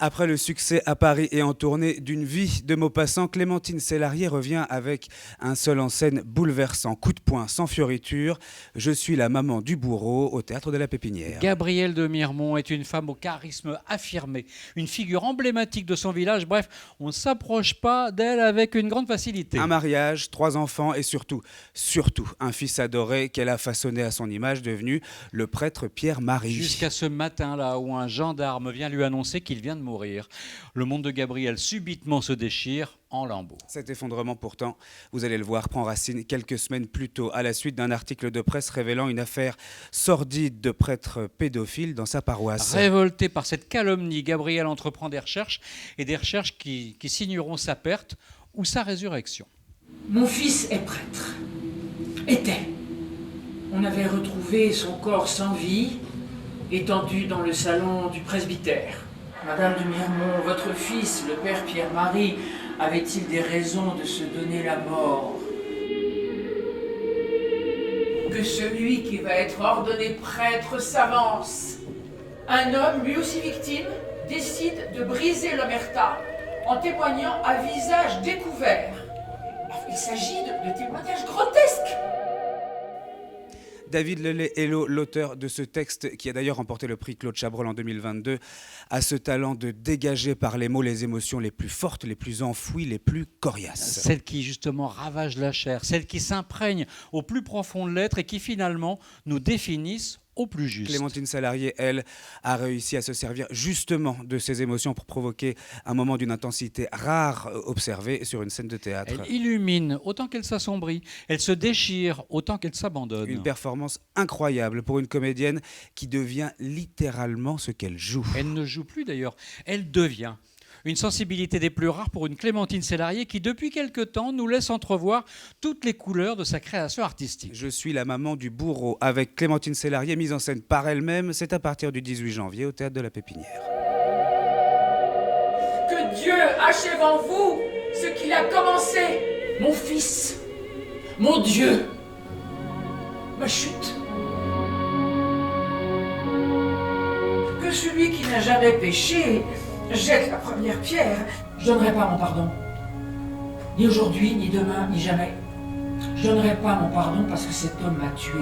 Après le succès à Paris et en tournée d'une vie de Maupassant, Clémentine Célarié revient avec un seul en scène bouleversant, coup de poing sans fioriture. Je suis la maman du bourreau au Théâtre de la Pépinière. Gabrielle de Mirmont est une femme au charisme affirmé, une figure emblématique de son village. Bref, on ne s'approche pas d'elle avec une grande facilité. Un mariage, 3 enfants et surtout un fils adoré qu'elle a façonné à son image, devenu le prêtre Pierre-Marie. Jusqu'à ce matin-là où un gendarme vient lui annoncer qu'il vient de mourir. Le monde de Gabrielle subitement se déchire en lambeaux. Cet effondrement pourtant, vous allez le voir, prend racine quelques semaines plus tôt, à la suite d'un article de presse révélant une affaire sordide de prêtre pédophile dans sa paroisse. Révoltée par cette calomnie, Gabrielle entreprend des recherches qui signeront sa perte ou sa résurrection. Mon fils est prêtre. Était. On avait retrouvé son corps sans vie, étendu dans le salon du presbytère. Madame de Mirmont, votre fils, le père Pierre-Marie, avait-il des raisons de se donner la mort? Que celui qui va être ordonné prêtre s'avance. Un homme, lui aussi victime, décide de briser l'omerta en témoignant à visage découvert. Il s'agit de témoignages grotesques. David Lelay-Hélo, l'auteur de ce texte, qui a d'ailleurs remporté le prix Claude Chabrol en 2022, a ce talent de dégager par les mots les émotions les plus fortes, les plus enfouies, les plus coriaces. Celles qui justement ravagent la chair, celles qui s'imprègnent au plus profond de l'être et qui finalement nous définissent au plus juste. Clémentine Célarié, elle, a réussi à se servir justement de ces émotions pour provoquer un moment d'une intensité rare observée sur une scène de théâtre. Elle illumine autant qu'elle s'assombrit, elle se déchire autant qu'elle s'abandonne. Une performance incroyable pour une comédienne qui devient littéralement ce qu'elle joue. Elle ne joue plus d'ailleurs, elle devient. Une sensibilité des plus rares pour une Clémentine Célarié qui, depuis quelque temps, nous laisse entrevoir toutes les couleurs de sa création artistique. Je suis la maman du bourreau, avec Clémentine Célarié, mise en scène par elle-même. C'est à partir du 18 janvier au Théâtre de la Pépinière. Que Dieu achève en vous ce qu'il a commencé. Mon fils, mon Dieu, ma chute. Que celui qui n'a jamais péché jette la première pierre. Je donnerai pas mon pardon. Ni aujourd'hui, ni demain, ni jamais. Je donnerai pas mon pardon parce que cet homme m'a tué.